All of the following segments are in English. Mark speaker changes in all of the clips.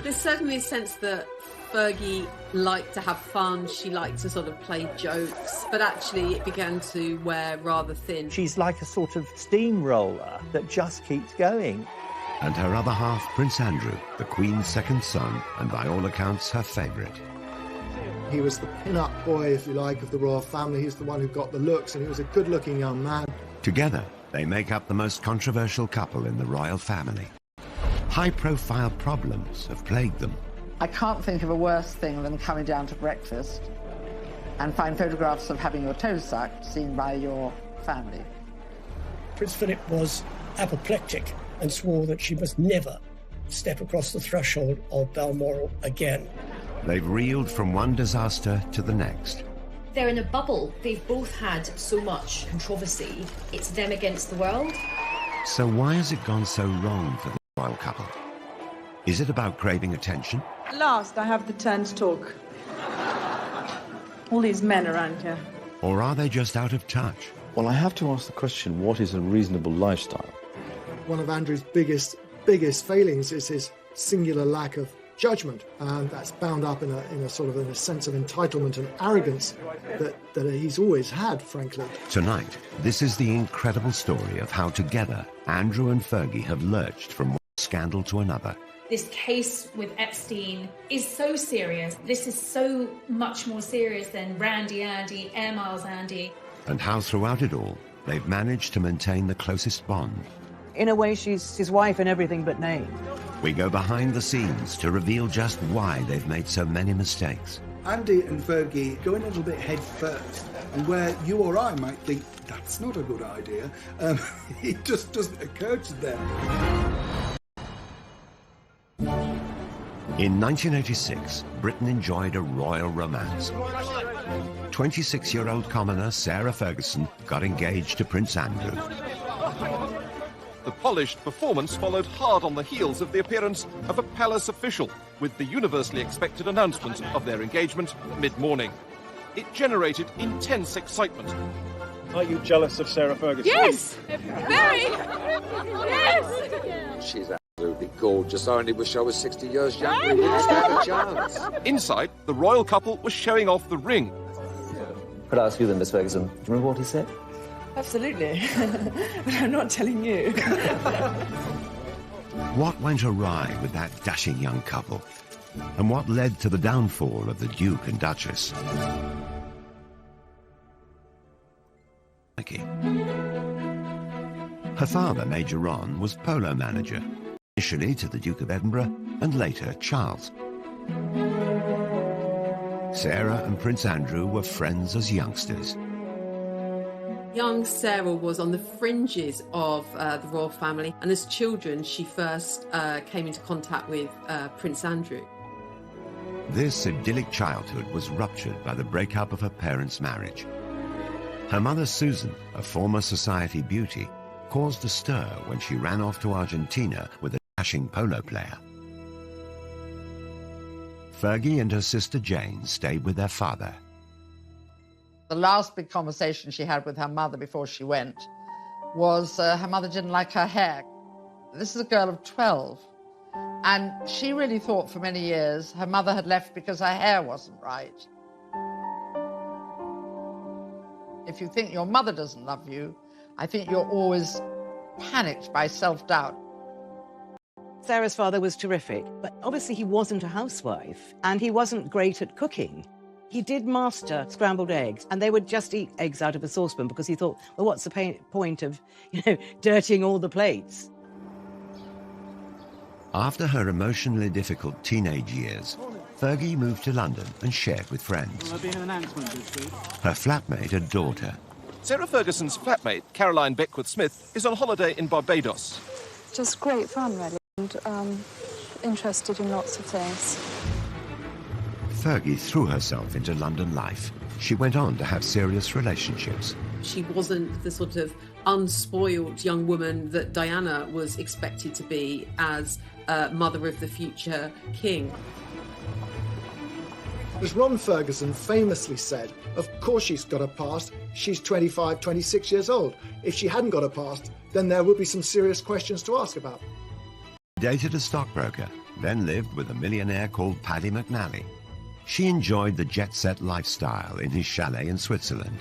Speaker 1: There's certainly a sense that Fergie liked to have fun, she liked to sort of play jokes, but actually it began to wear rather thin.
Speaker 2: She's like a sort of steamroller that just keeps going.
Speaker 3: And her other half, Prince Andrew, the Queen's second son, and by all accounts her favourite.
Speaker 4: He was the pin-up boy, if you like, of the royal family. He was the one who got the looks, and he was a good-looking young man.
Speaker 3: Together, they make up the most controversial couple in the royal family. High-profile problems have plagued them.
Speaker 5: I can't think of a worse thing than coming down to breakfast and find photographs of having your toes sucked seen by your family.
Speaker 6: Prince Philip was apoplectic and swore that she must never step across the threshold of Balmoral again.
Speaker 3: They've reeled from one disaster to the next.
Speaker 7: They're in a bubble. They've both had so much controversy. It's them against the world.
Speaker 3: So why has it gone so wrong for the royal couple? Is it about craving attention?
Speaker 8: At last, I have the turn to talk. All these men around here.
Speaker 3: Or are they just out of touch?
Speaker 9: Well, I have to ask the question, what is a reasonable lifestyle?
Speaker 4: One of Andrew's biggest failings is his singular lack of judgment, and that's bound up in a sort of in a sense of entitlement and arrogance that he's always had, frankly.
Speaker 3: Tonight, this is the incredible story of how together Andrew and Fergie have lurched from one scandal to another.
Speaker 7: This case with Epstein is so serious. This is so much more serious than Randy Andy, Air Miles Andy.
Speaker 3: And how throughout it all, they've managed to maintain the closest bond.
Speaker 8: In a way, she's his wife in everything but name.
Speaker 3: We go behind the scenes to reveal just why they've made so many mistakes.
Speaker 10: Andy and Fergie go in a little bit head first, and where you or I might think, that's not a good idea, it just doesn't occur to them.
Speaker 3: In 1986, Britain enjoyed a royal romance. 26-year-old commoner Sarah Ferguson got engaged to Prince Andrew.
Speaker 11: The polished performance followed hard on the heels of the appearance of a palace official, with the universally expected announcement of their engagement mid-morning. It generated intense excitement.
Speaker 12: Are you jealous of Sarah Ferguson?
Speaker 13: Yes! Very! Yes!
Speaker 14: She's absolutely gorgeous. I only wish I was 60 years younger and didn't stand a chance.
Speaker 11: Inside, the royal couple was showing off the ring.
Speaker 15: Could I ask you then, Miss Ferguson, do you remember what he said?
Speaker 8: Absolutely. But I'm not telling you.
Speaker 3: What went awry with that dashing young couple? And what led to the downfall of the Duke and Duchess? Her father, Major Ron, was polo manager, initially to the Duke of Edinburgh and later Charles. Sarah and Prince Andrew were friends as youngsters.
Speaker 1: Young Sarah was on the fringes of the royal family, and as children she first came into contact with Prince Andrew.
Speaker 3: This idyllic childhood was ruptured by the breakup of her parents' marriage. Her mother, Susan, a former society beauty, caused a stir when she ran off to Argentina with a dashing polo player. Fergie and her sister Jane stayed with their father.
Speaker 5: The last big conversation she had with her mother before she went was her mother didn't like her hair. This is a girl of 12, and she really thought for many years her mother had left because her hair wasn't right. If you think your mother doesn't love you, I think you're always panicked by self-doubt.
Speaker 8: Sarah's father was terrific, but obviously he wasn't a housewife, and he wasn't great at cooking. He did master scrambled eggs, and they would just eat eggs out of a saucepan because he thought, well, what's the point of, dirtying all the plates?
Speaker 3: After her emotionally difficult teenage years, Fergie moved to London and shared with friends.
Speaker 12: Will there be an announcement this week?
Speaker 3: Her flatmate adored her.
Speaker 11: Sarah Ferguson's flatmate, Caroline Beckworth-Smith, is on holiday in Barbados.
Speaker 16: Just great fun, really, and interested in lots of things.
Speaker 3: Fergie threw herself into London life. She went on to have serious relationships.
Speaker 1: She wasn't the sort of unspoiled young woman that Diana was expected to be as mother of the future king.
Speaker 4: As Ron Ferguson famously said, of course she's got a past. She's 25, 26 years old. If she hadn't got a past, then there would be some serious questions to ask about.
Speaker 3: Dated a stockbroker then lived with a millionaire called Paddy McNally. She enjoyed the jet-set lifestyle in his chalet in Switzerland.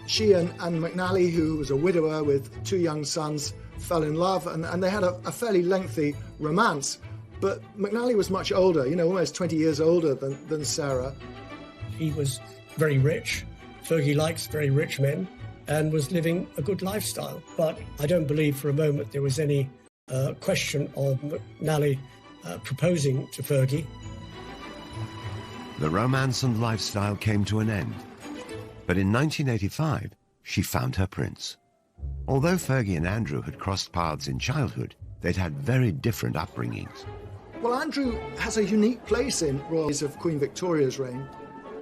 Speaker 4: She and McNally, who was a widower with 2 young sons, fell in love, and they had a fairly lengthy romance. But McNally was much older, almost 20 years older than Sarah.
Speaker 6: He was very rich. Fergie likes very rich men and was living a good lifestyle. But I don't believe for a moment there was any question of McNally proposing to Fergie.
Speaker 3: The romance and lifestyle came to an end. But in 1985, she found her prince. Although Fergie and Andrew had crossed paths in childhood, they'd had very different upbringings.
Speaker 4: Well, Andrew has a unique place in royals of Queen Victoria's reign.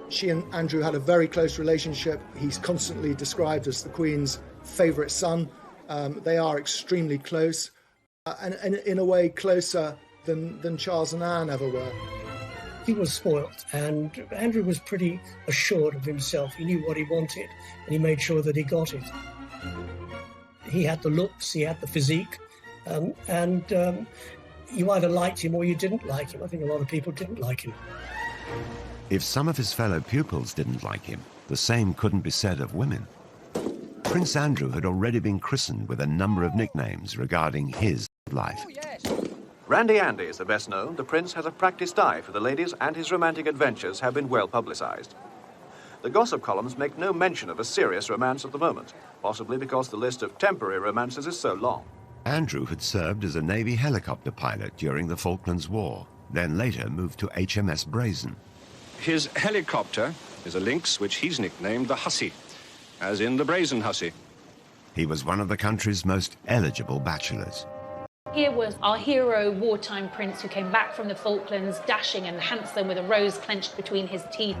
Speaker 4: She and Andrew had a very close relationship. He's constantly described as the Queen's favourite son. They are extremely close, and in a way closer than Charles and Anne ever were.
Speaker 6: He was spoilt, and Andrew was pretty assured of himself. He knew what he wanted, and he made sure that he got it. He had the looks, he had the physique, and you either liked him or you didn't like him. I think a lot of people didn't like him.
Speaker 3: If some of his fellow pupils didn't like him, the same couldn't be said of women. Prince Andrew had already been christened with a number of nicknames regarding his life.
Speaker 13: Randy Andy is the best known. The prince has a practiced eye for the ladies, and his romantic adventures have been well publicised. The gossip columns make no mention of a serious romance at the moment, possibly because the list of temporary romances is so long.
Speaker 3: Andrew had served as a Navy helicopter pilot during the Falklands War, then later moved to HMS Brazen.
Speaker 17: His helicopter is a Lynx, which he's nicknamed the Hussy, as in the Brazen Hussy.
Speaker 3: He was one of the country's most eligible bachelors.
Speaker 7: Here was our hero wartime prince who came back from the Falklands, dashing and handsome with a rose clenched between his teeth.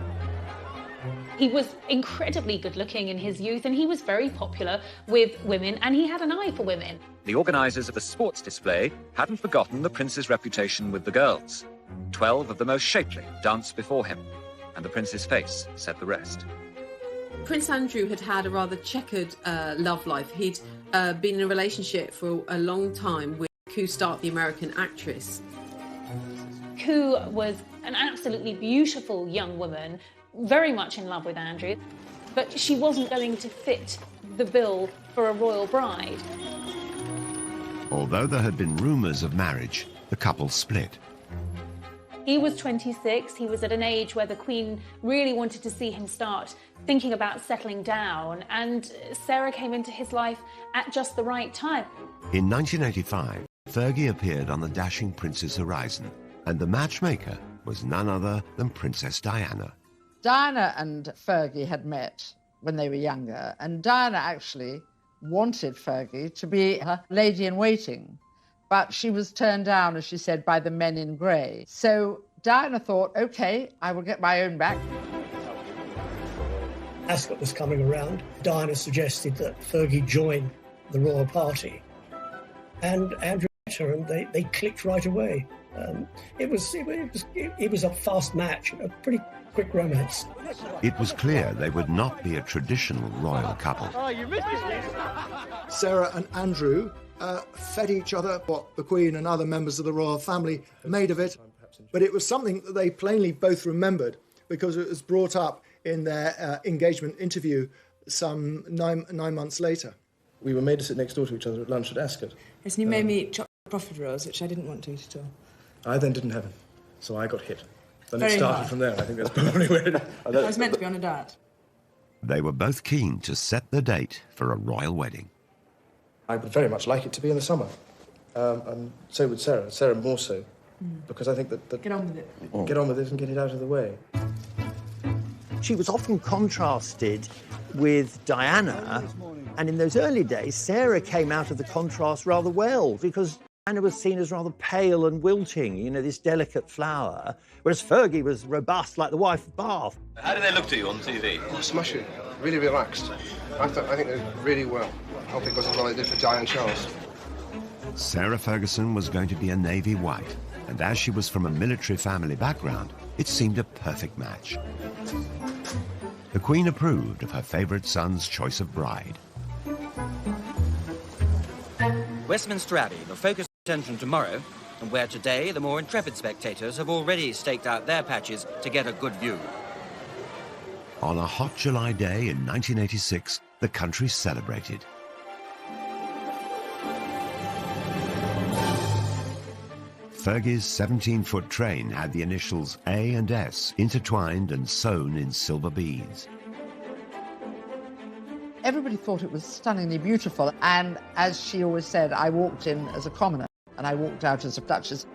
Speaker 7: He was incredibly good-looking in his youth, and he was very popular with women, and he had an eye for women.
Speaker 15: The organisers of the sports display hadn't forgotten the prince's reputation with the girls. 12 of the most shapely danced before him, and the prince's face said the rest.
Speaker 1: Prince Andrew had had a rather checkered love life. He'd been in a relationship for a long time with Koo Stark, the American actress.
Speaker 7: Koo was an absolutely beautiful young woman, very much in love with Andrew, but she wasn't going to fit the bill for a royal bride.
Speaker 3: Although there had been rumours of marriage, the couple split.
Speaker 7: He was 26, he was at an age where the Queen really wanted to see him start thinking about settling down, and Sarah came into his life at just the right time.
Speaker 3: In 1985, Fergie appeared on the dashing prince's horizon, and the matchmaker was none other than Princess Diana.
Speaker 5: Diana and Fergie had met when they were younger, and Diana actually wanted Fergie to be her lady-in-waiting, but she was turned down, as she said, by the men in grey. So Diana thought, OK, I will get my own back.
Speaker 6: Ascot was coming around. Diana suggested that Fergie join the royal party, and Andrew met her, and they clicked right away. It was a fast match, a pretty quick romance.
Speaker 3: It was clear they would not be a traditional royal couple.
Speaker 4: Oh, you missed it. Sarah and Andrew fed each other what the Queen and other members of the royal family made of it, but it was something that they plainly both remembered because it was brought up in their engagement interview some nine months later.
Speaker 9: We were made to sit next door to each other at lunch at Ascot.
Speaker 18: Yes, and you made me eat chocolate profiteroles, which I didn't want to eat at all.
Speaker 9: I then didn't have him, so I got hit. Then
Speaker 18: Very
Speaker 9: it started
Speaker 18: hard.
Speaker 9: from there. I think that's probably where it...
Speaker 18: I was meant to be on a diet.
Speaker 3: They were both keen to set the date for a royal wedding.
Speaker 9: I would very much like it to be in the summer. And so would Sarah. Sarah more so. Because I think that...
Speaker 18: Get on with it.
Speaker 9: Get on with it and get it out of the way.
Speaker 2: She was often contrasted with Diana, and in those early days, Sarah came out of the contrast rather well, because Diana was seen as rather pale and wilting, you know, this delicate flower, whereas Fergie was robust like the wife of Bath.
Speaker 19: How do they look to you on TV?
Speaker 20: Oh, smashing. Really relaxed. I think they're really well. I hope it goes as well as they did for Di and Charles.
Speaker 3: Sarah Ferguson was going to be a Navy wife, and as she was from a military family background, it seemed a perfect match. The Queen approved of her favourite son's choice of bride.
Speaker 21: Westminster Abbey will focus attention tomorrow
Speaker 19: and where today the more intrepid spectators have already staked out their patches to get a good view.
Speaker 3: On a hot July day in 1986, the country celebrated. Fergie's 17-foot train had the initials A and S intertwined and sewn in silver beads.
Speaker 5: Everybody thought it was stunningly beautiful, and as she always said, I walked in as a commoner and I walked out as a duchess.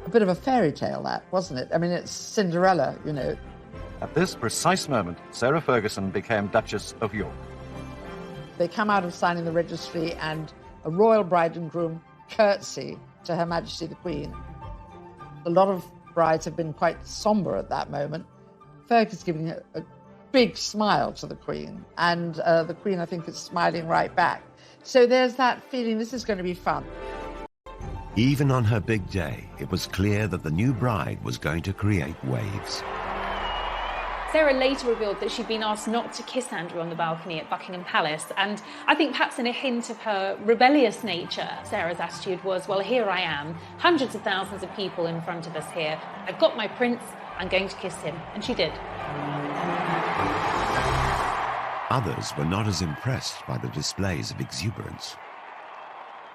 Speaker 5: A bit of a fairy tale, that, wasn't it? I mean, it's Cinderella, you know.
Speaker 17: At this precise moment, Sarah Ferguson became Duchess of York.
Speaker 5: They come out of signing the registry and a royal bride and groom curtsy to Her Majesty the Queen. A lot of brides have been quite sombre at that moment. Fergie's giving a big smile to the Queen, and the Queen, I think, is smiling right back. So there's that feeling this is going to be fun.
Speaker 3: Even on her big day, it was clear that the new bride was going to create waves.
Speaker 7: Sarah later revealed that she'd been asked not to kiss Andrew on the balcony at Buckingham Palace, and I think perhaps in a hint of her rebellious nature, Sarah's attitude was, well, here I am, hundreds of thousands of people in front of us here. I've got my prince, I'm going to kiss him. And she did.
Speaker 3: Others were not as impressed by the displays of exuberance.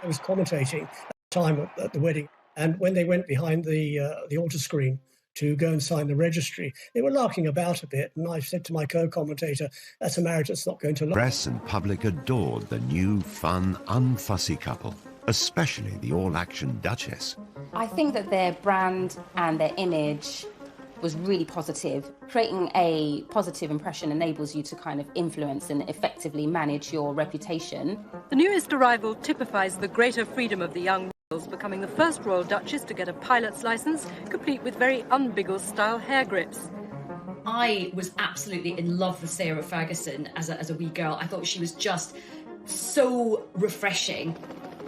Speaker 6: I was commentating at the time at the wedding, and when they went behind the altar screen to go and sign the registry, they were larking about a bit, and I said to my co-commentator, that's a marriage that's not going to last.
Speaker 3: Press and public adored the new, fun, unfussy couple, especially the all-action Duchess.
Speaker 21: I think that their brand and their image was really positive. Creating a positive impression enables you to kind of influence and effectively manage your reputation.
Speaker 22: The newest arrival typifies the greater freedom of the young royals, becoming the first royal duchess to get a pilot's license, complete with very un-Biggles-style hair grips.
Speaker 23: I was absolutely in love with Sarah Ferguson as a wee girl. I thought she was just so refreshing.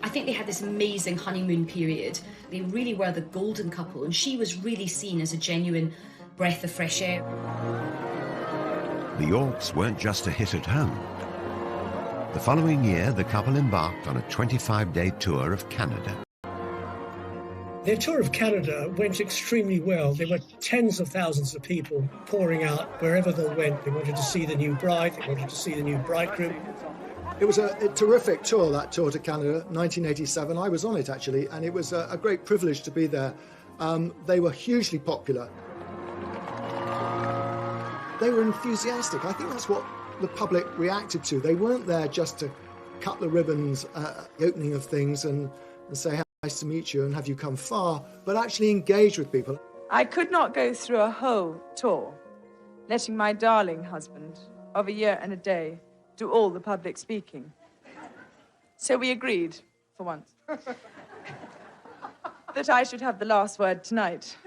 Speaker 23: I think they had this amazing honeymoon period. They really were the golden couple, and she was really seen as a genuine breath of fresh air.
Speaker 3: The Yorks weren't just a hit at home. The following year, the couple embarked on a 25-day tour of Canada.
Speaker 6: Their tour of Canada went extremely well. There were tens of thousands of people pouring out wherever they went. They wanted to see the new bride, they wanted to see the new bridegroom.
Speaker 4: It was a terrific tour, that tour to Canada, 1987. I was on it, actually, and it was a great privilege to be there. They were hugely popular. They were enthusiastic. I think that's what the public reacted to. They weren't there just to cut the ribbons at the opening of things and say, how nice to meet you and have you come far, but actually engage with people.
Speaker 24: I could not go through a whole tour, letting my darling husband of a year and a day do all the public speaking. So we agreed, for once, that I should have the last word tonight.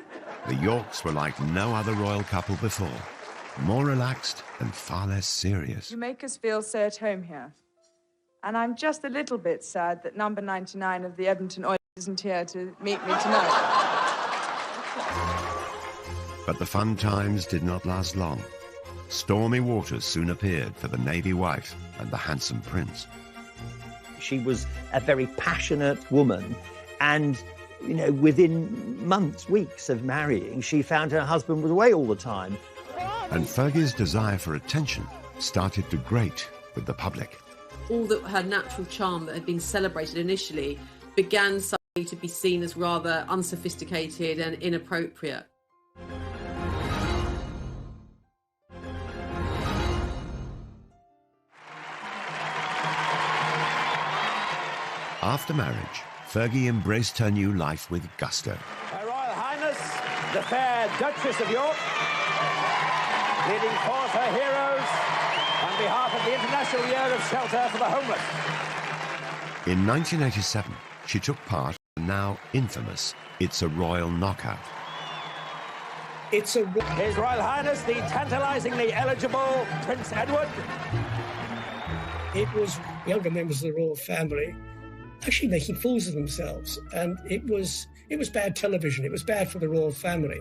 Speaker 3: The Yorks were like no other royal couple before, more relaxed and far less serious.
Speaker 24: You make us feel so at home here. And I'm just a little bit sad that number 99 of the Edmonton Oil isn't here to meet me tonight.
Speaker 3: But the fun times did not last long. Stormy waters soon appeared for the Navy wife and the handsome prince.
Speaker 2: She was a very passionate woman, and, you know, within months, weeks of marrying, she found her husband was away all the time.
Speaker 3: And Fergie's desire for attention started to grate with the public.
Speaker 1: All that her natural charm that had been celebrated initially began suddenly to be seen as rather unsophisticated and inappropriate.
Speaker 3: After marriage, Fergie embraced her new life with gusto.
Speaker 25: Her Royal Highness, the fair Duchess of York, leading forth her heroes on behalf of the International Year of Shelter for the Homeless.
Speaker 3: In 1987, she took part in the now infamous It's a Royal Knockout.
Speaker 25: His Royal Highness, the tantalisingly eligible Prince Edward.
Speaker 6: It was younger members of the royal family actually making fools of themselves, and it was bad television. It was bad for the royal family.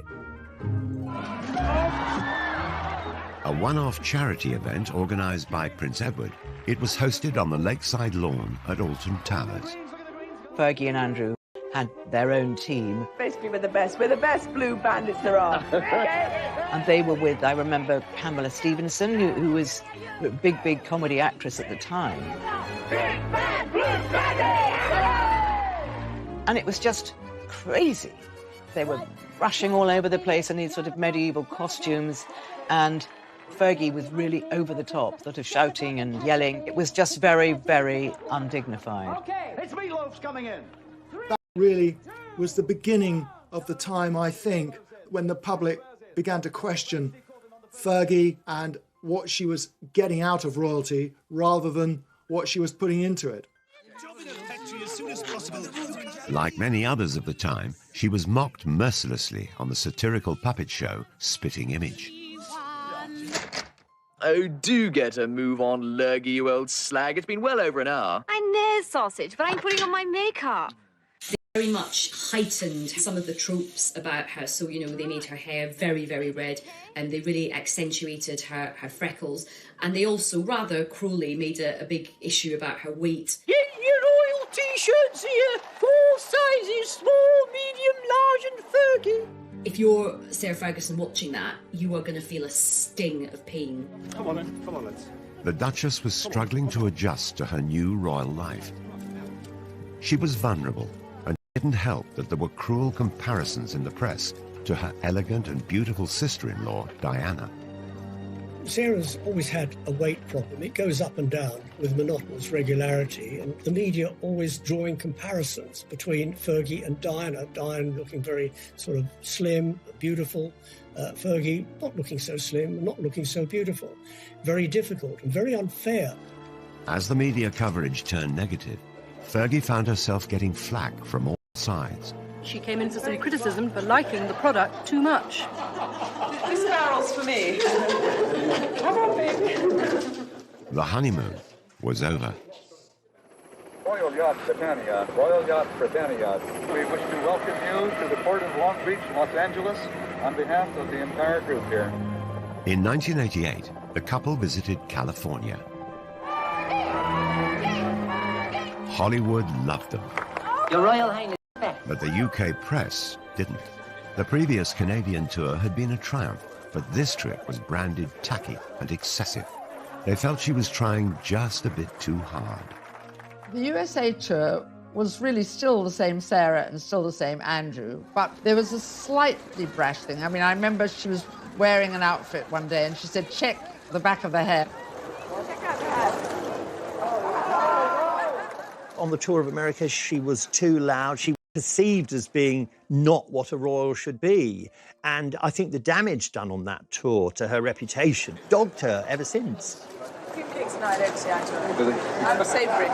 Speaker 3: A one-off charity event organised by Prince Edward, it was hosted on the lakeside lawn at Alton Towers.
Speaker 8: Fergie and Andrew had their own team.
Speaker 24: Basically, we're the best. We're the best blue bandits there are.
Speaker 8: And they were with, I remember, Pamela Stephenson, who was a big comedy actress at the time. And it was just crazy. They were rushing all over the place in these sort of medieval costumes, and Fergie was really over the top, sort of shouting and yelling. It was just very, very undignified.
Speaker 25: Okay, it's Meatloaf's coming in.
Speaker 4: That really was the beginning of the time, I think, when the public began to question Fergie and what she was getting out of royalty rather than what she was putting into it.
Speaker 3: Like many others of the time, she was mocked mercilessly on the satirical puppet show Spitting Image.
Speaker 10: Oh, do get a move on, Lurgy, you old slag. It's been well over an hour.
Speaker 11: I know, sausage, but I'm putting on my makeup.
Speaker 23: They very much heightened some of the tropes about her. So, you know, they made her hair very, very red, and they really accentuated her freckles. And they also, rather cruelly, made a big issue about her weight.
Speaker 12: Get your royal T-shirts here. 4 sizes, small, medium, large and Fergie.
Speaker 23: If you're Sarah Ferguson watching that, you are going to feel a sting of pain.
Speaker 17: Come on then, come on, lads.
Speaker 3: The Duchess was struggling to adjust to her new royal life. She was vulnerable, and it didn't help that there were cruel comparisons in the press to her elegant and beautiful sister-in-law, Diana.
Speaker 6: Sarah's always had a weight problem. It goes up and down with monotonous regularity, and the media always drawing comparisons between Fergie and Diana. Diana looking very sort of slim, beautiful. Fergie not looking so slim, not looking so beautiful. Very difficult and very unfair.
Speaker 3: As the media coverage turned negative, Fergie found herself getting flack from all sides.
Speaker 22: She came in for some criticism for liking the product too much.
Speaker 24: This barrel's for me. Come on, baby.
Speaker 3: The honeymoon was over.
Speaker 14: Royal Yacht Britannia, Royal Yacht Britannia. We wish to welcome you to the port of Long Beach, Los Angeles, on behalf of the entire group here.
Speaker 3: In 1988, the couple visited California. Hollywood loved them.
Speaker 11: Your Royal Highness.
Speaker 3: But the UK press didn't. The previous Canadian tour had been a triumph, but this trip was branded tacky and excessive. They felt she was trying just a bit too hard.
Speaker 5: The USA tour was really still the same Sarah and still the same Andrew, but there was a slightly brash thing. I mean, I remember she was wearing an outfit one day and she said, check the back of the hair.
Speaker 2: On the tour of America, she was too loud. She was perceived as being not what a royal should be. And I think the damage done on that tour to her reputation dogged her ever since.
Speaker 24: A few cakes and I don't see eye to eye. Really? I'm savoury.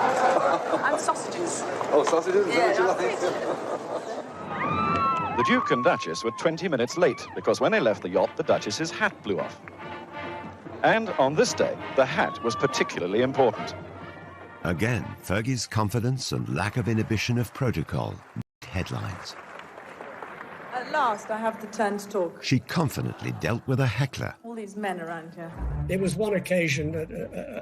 Speaker 24: And sausages.
Speaker 14: Oh, sausages?
Speaker 24: Yeah,
Speaker 14: Is that what you like?
Speaker 15: The Duke and Duchess were 20 minutes late because when they left the yacht, the Duchess's hat blew off. And on this day, the hat was particularly important.
Speaker 3: Again, Fergie's confidence and lack of inhibition of protocol made headlines.
Speaker 24: At last, I have the turn to talk.
Speaker 3: She confidently dealt with a heckler.
Speaker 24: All these men around here.
Speaker 6: There was one occasion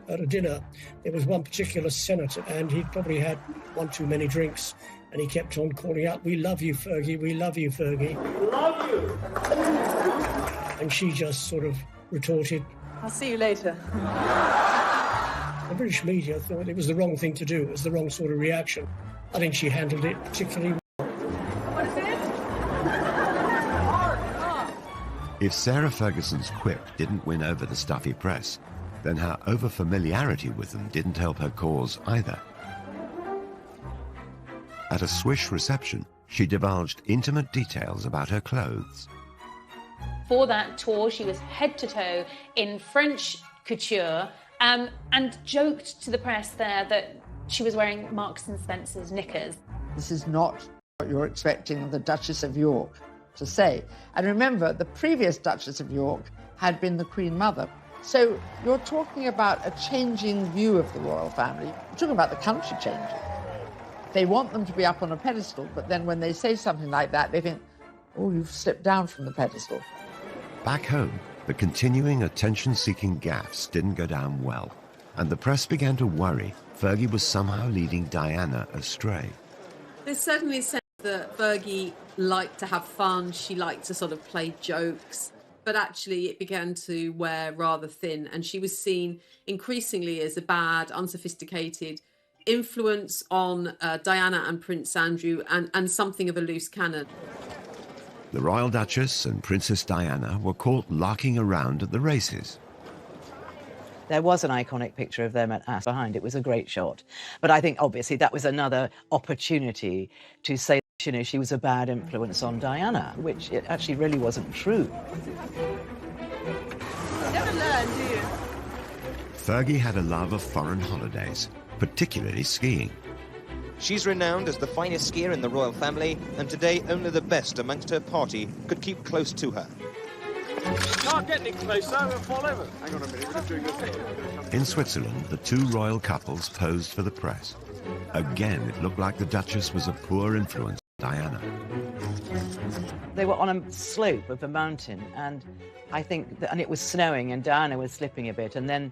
Speaker 6: at a dinner, there was one particular senator, and he'd probably had one too many drinks, and he kept on calling out, "We love you, Fergie, we love you, Fergie."
Speaker 24: Love you!
Speaker 6: And she just sort of retorted,
Speaker 24: I'll see you later.
Speaker 6: The British media thought it was the wrong thing to do, it was the wrong sort of reaction. I think she handled it particularly well.
Speaker 24: What is it?
Speaker 3: If Sarah Ferguson's quip didn't win over the stuffy press, then her over-familiarity with them didn't help her cause either. At a swish reception, she divulged intimate details about her clothes.
Speaker 7: For that tour, she was head to toe in French couture, and joked to the press there that she was wearing Marks and Spencer's knickers.
Speaker 5: This is not what you're expecting the Duchess of York to say. And remember, the previous Duchess of York had been the Queen Mother. So you're talking about a changing view of the royal family. You're talking about the country changing. They want them to be up on a pedestal, but then when they say something like that, they think, oh, you've slipped down from the pedestal.
Speaker 3: Back home, the continuing attention-seeking gaffes didn't go down well, and the press began to worry Fergie was somehow leading Diana astray.
Speaker 1: There's certainly That Fergie liked to have fun, she liked to sort of play jokes, but actually it began to wear rather thin, and she was seen increasingly as a bad, unsophisticated influence on Diana and Prince Andrew, and something of a loose cannon.
Speaker 3: The Royal Duchess and Princess Diana were caught larking around at the races.
Speaker 8: There was an iconic picture of them at Ascot behind. It was a great shot. But I think, obviously, that was another opportunity to say, you know, she was a bad influence on Diana, which it actually really wasn't true.
Speaker 24: Never learn, do you?
Speaker 3: Fergie had a love of foreign holidays, particularly skiing.
Speaker 9: She's renowned as the finest skier in the royal family, and today only the best amongst her party could keep close to her.
Speaker 25: Can't get any closer, we'll fall over. Hang on a minute, we're just doing this.
Speaker 3: In Switzerland, the two royal couples posed for the press. Again, it looked like the Duchess was a poor influence on Diana.
Speaker 8: They were on a slope of a mountain, and I think and it was snowing, and Diana was slipping a bit, and then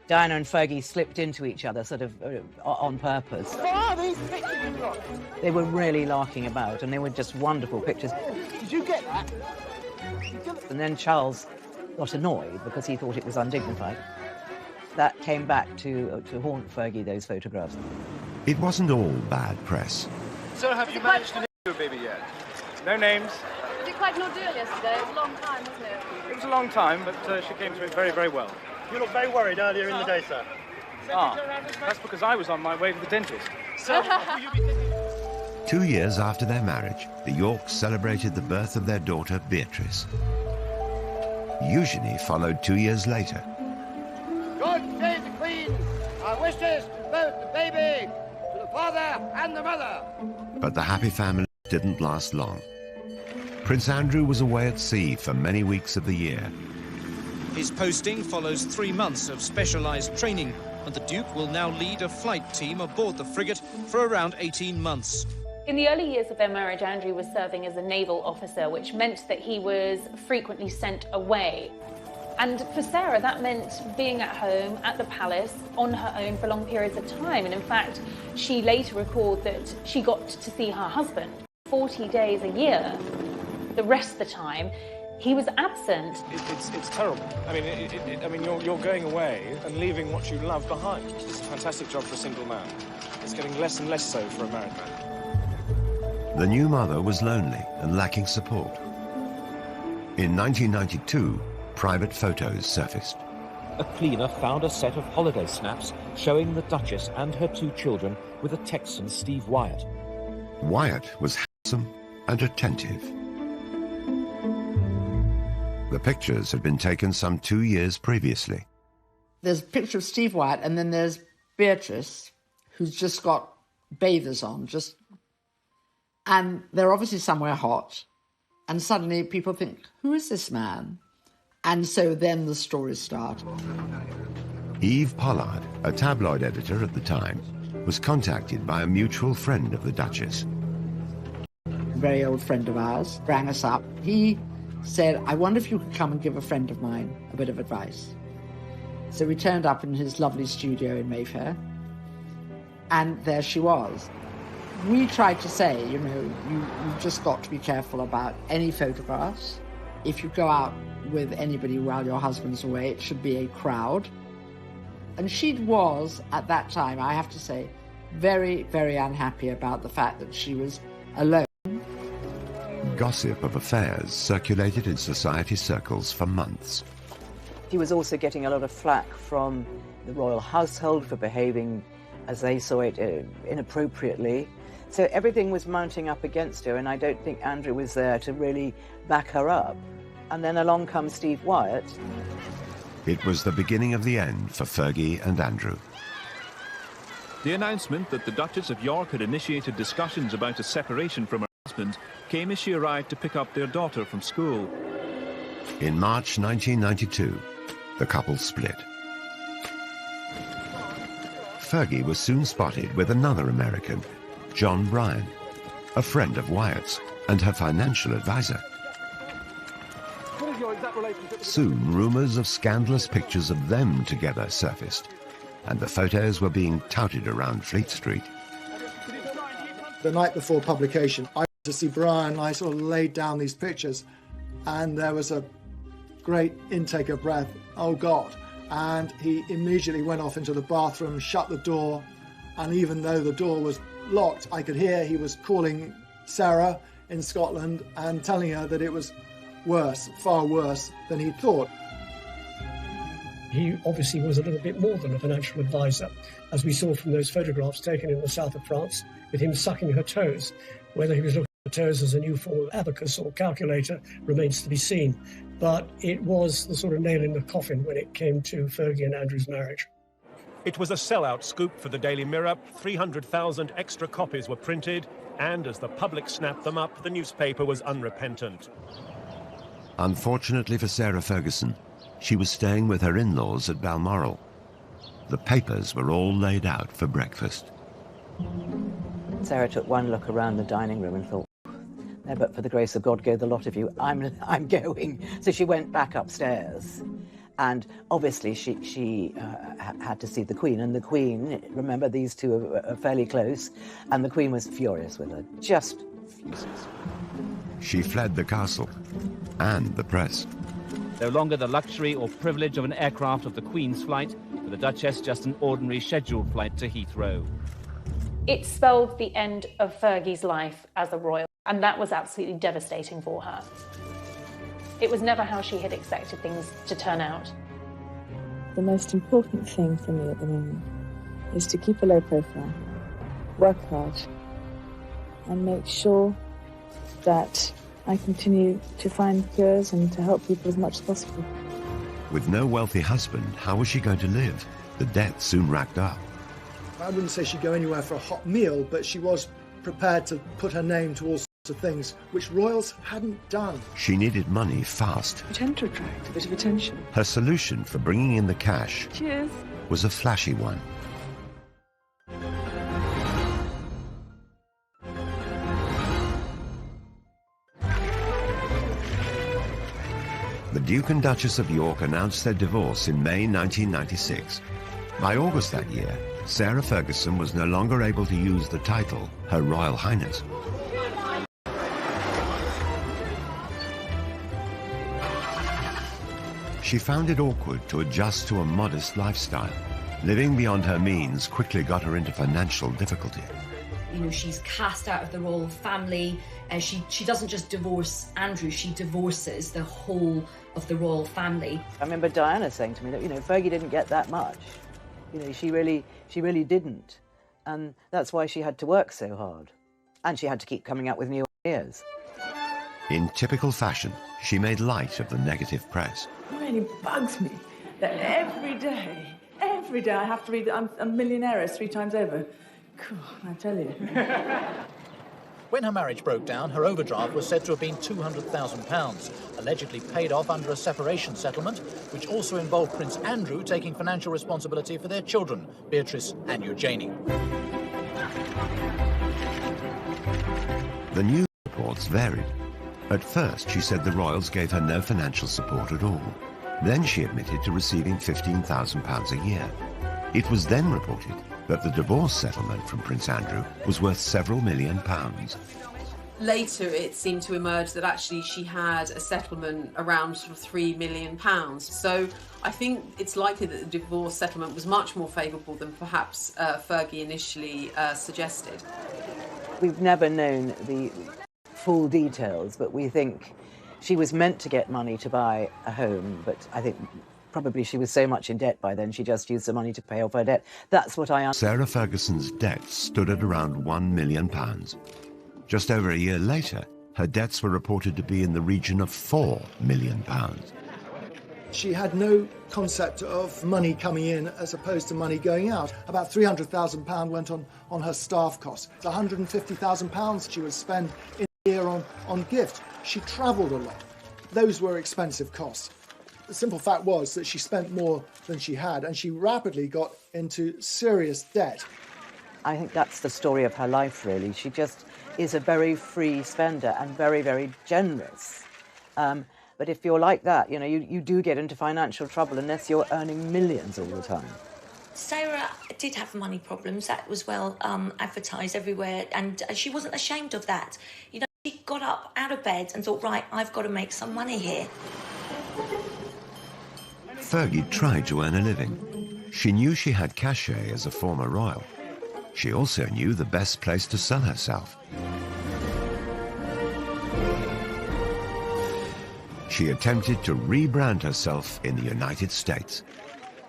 Speaker 8: Diana and Fergie slipped into each other, sort of on purpose. They were really larking about, and they were just wonderful pictures.
Speaker 25: Did you get that?
Speaker 8: And then Charles got annoyed because he thought it was undignified. That came back to haunt Fergie, those photographs.
Speaker 3: It wasn't all bad press.
Speaker 25: So have you managed to name your baby yet? No names.
Speaker 13: Was it quite an ordeal yesterday? It was a long time, wasn't it?
Speaker 25: It was a long time, but she came through it very, very well.
Speaker 16: You looked very worried earlier in the day, sir.
Speaker 25: Ah, that's because I was on my way to the dentist.
Speaker 16: So,
Speaker 3: 2 years after their marriage, the Yorks celebrated the birth of their daughter, Beatrice. Eugenie followed 2 years later.
Speaker 18: God save the Queen! Our wishes to both the baby, to the father and the mother.
Speaker 3: But the happy family didn't last long. Prince Andrew was away at sea for many weeks of the year.
Speaker 20: His posting follows 3 months of specialised training, and the Duke will now lead a flight team aboard the frigate for around 18 months.
Speaker 7: In the early years of their marriage, Andrew was serving as a naval officer, which meant that he was frequently sent away. And for Sarah, that meant being at home at the palace on her own for long periods of time. And in fact, she later recalled that she got to see her husband 40 days a year. The rest of the time, he was absent.
Speaker 25: It's terrible. I mean, you're going away and leaving what you love behind. It's a fantastic job for a single man. It's getting less and less so for a married man.
Speaker 3: The new mother was lonely and lacking support. In 1992, private photos surfaced.
Speaker 26: A cleaner found a set of holiday snaps showing the Duchess and her 2 children with a Texan, Steve Wyatt.
Speaker 3: Wyatt was handsome and attentive. The pictures had been taken some 2 years previously.
Speaker 5: There's a picture of Steve Wyatt, and then there's Beatrice, who's just got bathers on, and they're obviously somewhere hot, and suddenly people think, who is this man? And so then the stories start.
Speaker 3: Eve Pollard, a tabloid editor at the time, was contacted by a mutual friend of the Duchess.
Speaker 5: A very old friend of ours rang us up. He said, I wonder if you could come and give a friend of mine a bit of advice. So we turned up in his lovely studio in Mayfair, and there she was. We tried to say, you know, you've just got to be careful about any photographs. If you go out with anybody while your husband's away, it should be a crowd. And she was, at that time, I have to say, very, very unhappy about the fact that she was alone.
Speaker 3: Gossip of affairs circulated in society circles for months.
Speaker 8: He was also getting a lot of flack from the royal household for behaving, as they saw it, inappropriately. So everything was mounting up against her, and I don't think Andrew was there to really back her up. And then along comes Steve Wyatt.
Speaker 3: It was the beginning of the end for Fergie and Andrew.
Speaker 27: The announcement that the Duchess of York had initiated discussions about a separation from her husband came as she arrived to pick up their daughter from school.
Speaker 3: In March 1992, the couple split. Fergie was soon spotted with another American, John Bryan, a friend of Wyatt's and her financial advisor. Soon, rumours of scandalous pictures of them together surfaced, and the photos were being touted around Fleet Street.
Speaker 4: The night before publication, I To see Brian, I sort of laid down these pictures, and there was a great intake of breath. Oh God. And he immediately went off into the bathroom, shut the door, and even though the door was locked, I could hear he was calling Sarah in Scotland and telling her that it was worse, far worse than he thought.
Speaker 6: He obviously was a little bit more than a financial advisor, as we saw from those photographs taken in the south of France with him sucking her toes. Whether he was looking at her toes as a new form of abacus or calculator remains to be seen. But it was the sort of nail in the coffin when it came to Fergie and Andrew's marriage.
Speaker 10: It was a sellout scoop for the Daily Mirror. 300,000 extra copies were printed, and as the public snapped them up, the newspaper was unrepentant.
Speaker 3: Unfortunately for Sarah Ferguson, she was staying with her in-laws at Balmoral. The papers were all laid out for breakfast.
Speaker 8: Sarah took one look around the dining room and thought, "No, but for the grace of God, go the lot of you. I'm going." So she went back upstairs, and obviously she had to see the Queen. And the Queen, remember, these two are fairly close, and the Queen was furious with her, just furious.
Speaker 3: She fled the castle and the press.
Speaker 12: No longer the luxury or privilege of an aircraft of the Queen's flight, for the Duchess just an ordinary scheduled flight to Heathrow.
Speaker 7: It spelled the end of Fergie's life as a royal, and that was absolutely devastating for her. It was never how she had expected things to turn out.
Speaker 24: The most important thing for me at the moment is to keep a low profile, work hard, and make sure that I continue to find cures and to help people as much as possible.
Speaker 3: With no wealthy husband, how was she going to live? The debt soon racked up.
Speaker 4: I wouldn't say she'd go anywhere for a hot meal, but she was prepared to put her name to all sorts of things which royals hadn't done.
Speaker 3: She needed money fast.
Speaker 24: I tend to attract a bit of attention.
Speaker 3: Her solution for bringing in the cash
Speaker 24: Cheers.
Speaker 3: was a flashy one. The Duke and Duchess of York announced their divorce in May 1996. By August that year, Sarah Ferguson was no longer able to use the title Her Royal Highness. She found it awkward to adjust to a modest lifestyle. Living beyond her means quickly got her into financial difficulty.
Speaker 17: You know, she's cast out of the royal family. She doesn't just divorce Andrew, she divorces the whole of the royal family.
Speaker 8: I remember Diana saying to me that, you know, Fergie didn't get that much. You know, she really didn't. And that's why she had to work so hard. And she had to keep coming up with new ideas.
Speaker 3: In typical fashion, she made light of the negative press.
Speaker 24: It really bugs me that every day I have to read that I'm a millionaire 3 times over. God, I tell you.
Speaker 20: When her marriage broke down, her overdraft was said to have been £200,000, allegedly paid off under a separation settlement, which also involved Prince Andrew taking financial responsibility for their children, Beatrice and Eugenie.
Speaker 3: The news reports varied. At first, she said the royals gave her no financial support at all. Then she admitted to receiving £15,000 a year. It was then reported that the divorce settlement from Prince Andrew was worth several £1 million.
Speaker 1: Later, it seemed to emerge that actually she had a settlement around sort of £3 million. So I think it's likely that the divorce settlement was much more favourable than perhaps Fergie initially suggested.
Speaker 8: We've never known the full details, but we think she was meant to get money to buy a home, but I think probably she was so much in debt by then, she just used the money to pay off her debt. That's what I understand.
Speaker 3: Sarah Ferguson's debts stood at around £1 million. Just over a year later, her debts were reported to be in the region of £4 million.
Speaker 4: She had no concept of money coming in as opposed to money going out. About £300,000 went on her staff costs. £150,000 she would spend in a year on gift. She travelled a lot. Those were expensive costs. The simple fact was that she spent more than she had, and she rapidly got into serious debt.
Speaker 8: I think that's the story of her life, really. She just is a very free spender and very, very generous. But if you're like that, you know, you do get into financial trouble unless you're earning millions all the time.
Speaker 17: Sarah did have money problems. That was well advertised everywhere, and she wasn't ashamed of that. You know,
Speaker 2: got up out of bed and thought, right, I've got to make some money here.
Speaker 3: Fergie tried to earn a living. She knew she had cachet as a former royal. She also knew the best place to sell herself. She attempted to rebrand herself in the United States.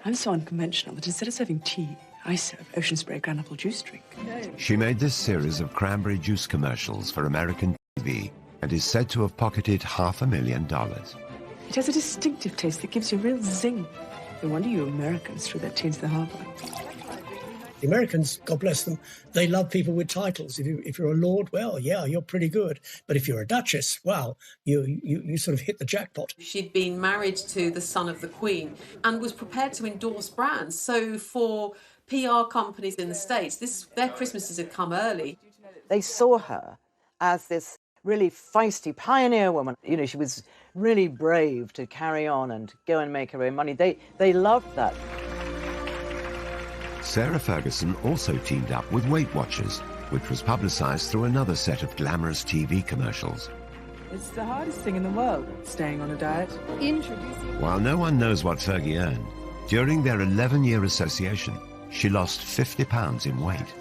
Speaker 11: I'm so unconventional that instead of serving tea, I serve ocean spray granule juice drink.
Speaker 3: She made this series of cranberry juice commercials for American TV and is said to have pocketed $500,000.
Speaker 11: It has a distinctive taste that gives you a real zing. No wonder you Americans threw that tea into the harbour.
Speaker 6: The Americans, God bless them, they love people with titles. If you're a lord, well, yeah, you're pretty good. But if you're a duchess, wow, you sort of hit the jackpot.
Speaker 1: She'd been married to the son of the Queen and was prepared to endorse brands. So for PR companies in the States, their Christmases had come early.
Speaker 8: They saw her as this really feisty pioneer woman. You know, she was really brave to carry on and go and make her own money. They loved that.
Speaker 3: Sarah Ferguson also teamed up with Weight Watchers, which was publicised through another set of glamorous TV commercials.
Speaker 11: It's the hardest thing in the world, staying on a diet.
Speaker 3: Introducing. While no one knows what Fergie earned, during their 11-year association, she lost 50 pounds in weight.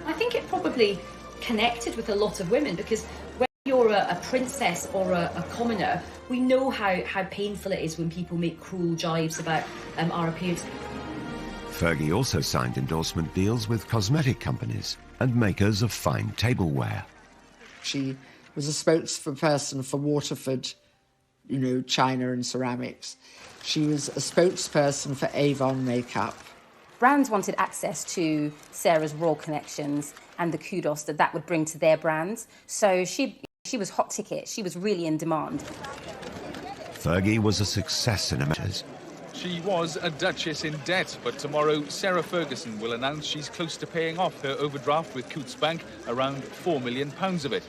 Speaker 17: I think it probably connected with a lot of women because when you're a princess or a commoner, we know how painful it is when people make cruel jibes about our appearance.
Speaker 3: Fergie also signed endorsement deals with cosmetic companies and makers of fine tableware.
Speaker 5: She was a spokesperson for Waterford, you know, china and ceramics. She was a spokesperson for Avon makeup.
Speaker 14: Brands wanted access to Sarah's royal connections and the kudos that would bring to their brands. So she was hot ticket. She was really in demand.
Speaker 3: Fergie was a success in America.
Speaker 27: She was a duchess in debt, but tomorrow Sarah Ferguson will announce she's close to paying off her overdraft with Coutts Bank, around £4 million of it.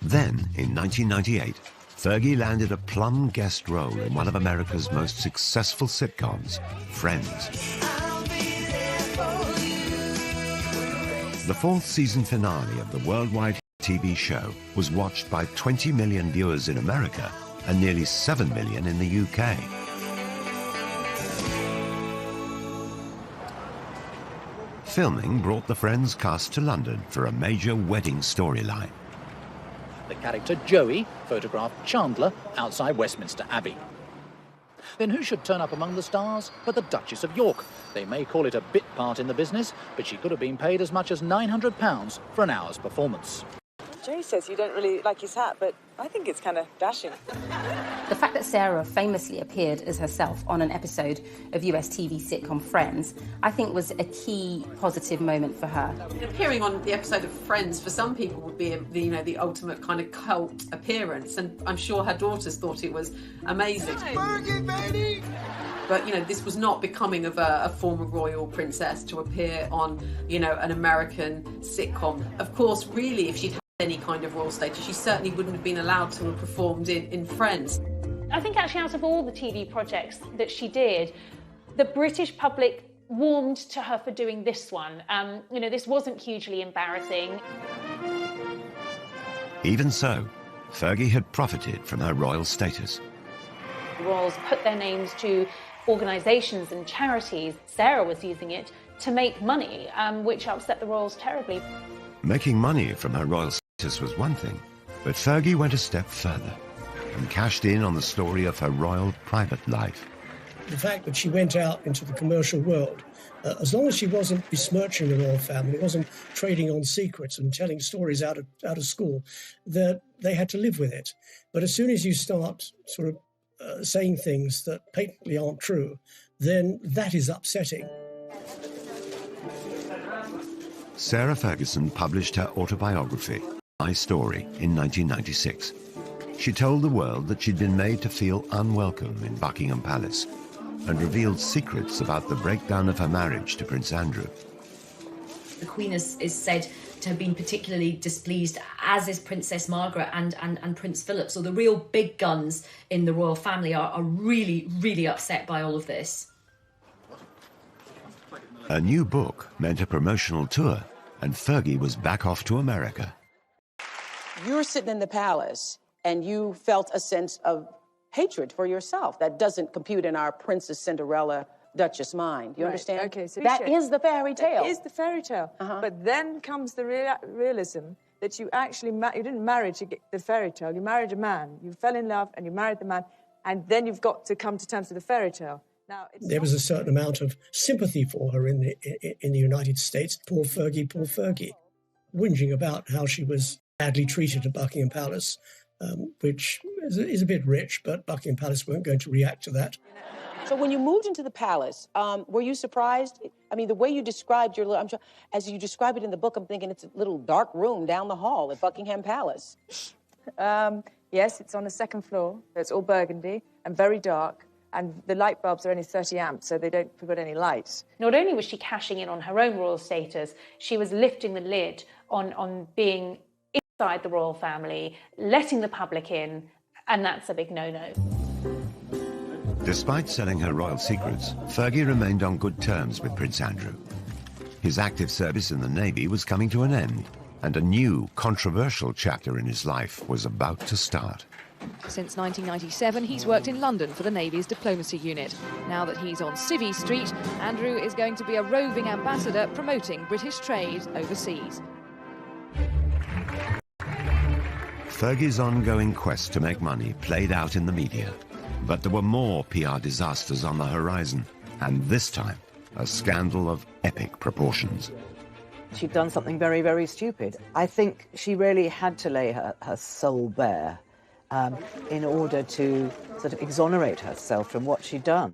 Speaker 3: Then, in 1998, Fergie landed a plum guest role in one of America's most successful sitcoms, Friends. The fourth season finale of the worldwide TV show was watched by 20 million viewers in America and nearly 7 million in the UK. Filming brought the Friends cast to London for a major wedding storyline.
Speaker 20: The character Joey photographed Chandler outside Westminster Abbey. Then who should turn up among the stars but the Duchess of York? They may call it a bit part in the business, but she could have been paid as much as £900 for an hour's performance.
Speaker 11: Jay says you don't really like his hat, but I think it's kind of dashing.
Speaker 14: The fact that Sarah famously appeared as herself on an episode of US TV sitcom Friends, I think was a key positive moment for her.
Speaker 1: Appearing on the episode of Friends for some people would be the ultimate kind of cult appearance, and I'm sure her daughters thought it was amazing.
Speaker 18: Fergie, baby!
Speaker 1: But, this was not becoming of a former royal princess to appear on, an American sitcom. Of course, really, if she'd had any kind of royal status, she certainly wouldn't have been allowed to have performed in Friends.
Speaker 7: I think actually out of all the TV projects that she did, the British public warmed to her for doing this one. This wasn't hugely embarrassing.
Speaker 3: Even so, Fergie had profited from her royal status.
Speaker 7: The royals put their names to organisations and charities. Sarah was using it to make money, which upset the royals terribly.
Speaker 3: Making money from her royal status was one thing, but Fergie went a step further and cashed in on the story of her royal private life.
Speaker 6: The fact that she went out into the commercial world, as long as she wasn't besmirching the royal family, wasn't trading on secrets and telling stories out of school, that they had to live with it. But as soon as you start sort of saying things that patently aren't true, then that is upsetting.
Speaker 3: Sarah Ferguson published her autobiography, My Story, in 1996. She told the world that she'd been made to feel unwelcome in Buckingham Palace and revealed secrets about the breakdown of her marriage to Prince Andrew.
Speaker 17: The Queen is said to have been particularly displeased, as is Princess Margaret and Prince Philip. So the real big guns in the royal family are really, really upset by all of this.
Speaker 3: A new book meant a promotional tour, and Fergie was back off to America.
Speaker 9: You're sitting in the palace and you felt a sense of hatred for yourself. That doesn't compute in our Princess Cinderella Duchess mind. You understand?
Speaker 24: Okay, so
Speaker 9: that is the fairy tale.
Speaker 24: It is the fairy tale. But then comes the realism that you actually you didn't marry to get the fairy tale. You married a man. You fell in love and you married the man, and then you've got to come to terms with the fairy tale. Now,
Speaker 6: there was a certain amount of sympathy for her in the United States. Poor Fergie, whinging about how she was badly treated at Buckingham Palace, which is a bit rich, but Buckingham Palace weren't going to react to that.
Speaker 9: So when you moved into the palace, were you surprised? I mean, the way you described your little, as you describe it in the book, I'm thinking it's a little dark room down the hall at Buckingham Palace.
Speaker 24: Yes, it's on the second floor. It's all burgundy and very dark. And the light bulbs are only 30 amps, so they don't put any light.
Speaker 7: Not only was she cashing in on her own royal status, she was lifting the lid on being inside the royal family, letting the public in, and that's a big no-no.
Speaker 3: Despite selling her royal secrets, Fergie remained on good terms with Prince Andrew. His active service in the Navy was coming to an end, and a new, controversial chapter in his life was about to start.
Speaker 13: Since 1997, he's worked in London for the Navy's diplomacy unit. Now that he's on Civvy Street, Andrew is going to be a roving ambassador promoting British trade overseas.
Speaker 3: Fergie's ongoing quest to make money played out in the media. But there were more PR disasters on the horizon, and this time, a scandal of epic proportions.
Speaker 8: She'd done something very, very stupid. I think she really had to lay her soul bare in order to sort of exonerate herself from what she'd done.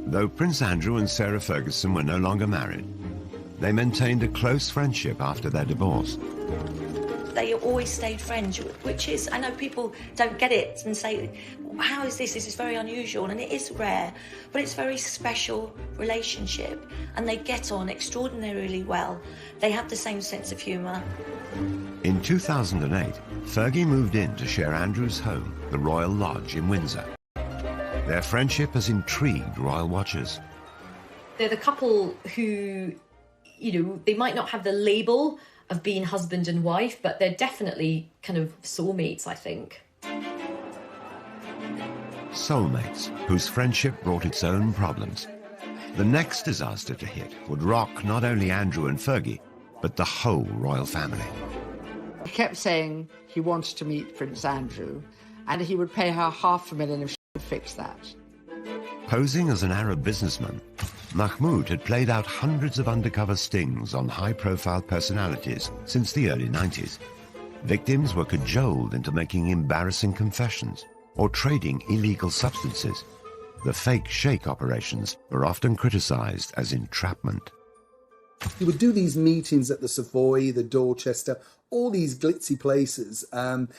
Speaker 3: Though Prince Andrew and Sarah Ferguson were no longer married, they maintained a close friendship after their divorce.
Speaker 2: They always stayed friends, which is, I know people don't get it and say, how is this? This is very unusual, and it is rare, but it's a very special relationship, and they get on extraordinarily well. They have the same sense of humour.
Speaker 3: In 2008, Fergie moved in to share Andrew's home, the Royal Lodge in Windsor. Their friendship has intrigued royal watchers.
Speaker 17: They're the couple who, you know, they might not have the label of being husband and wife, but they're definitely kind of soulmates, I think.
Speaker 3: Soulmates, whose friendship brought its own problems. The next disaster to hit would rock not only Andrew and Fergie, but the whole royal family.
Speaker 5: He kept saying he wanted to meet Prince Andrew, and he would pay her $500,000 if she could fix that.
Speaker 3: Posing as an Arab businessman, Mahmoud had played out hundreds of undercover stings on high-profile personalities since the early 90s. Victims were cajoled into making embarrassing confessions or trading illegal substances. The fake sheikh operations were often criticized as entrapment.
Speaker 15: He would do these meetings at the Savoy, the Dorchester, all these glitzy places, and,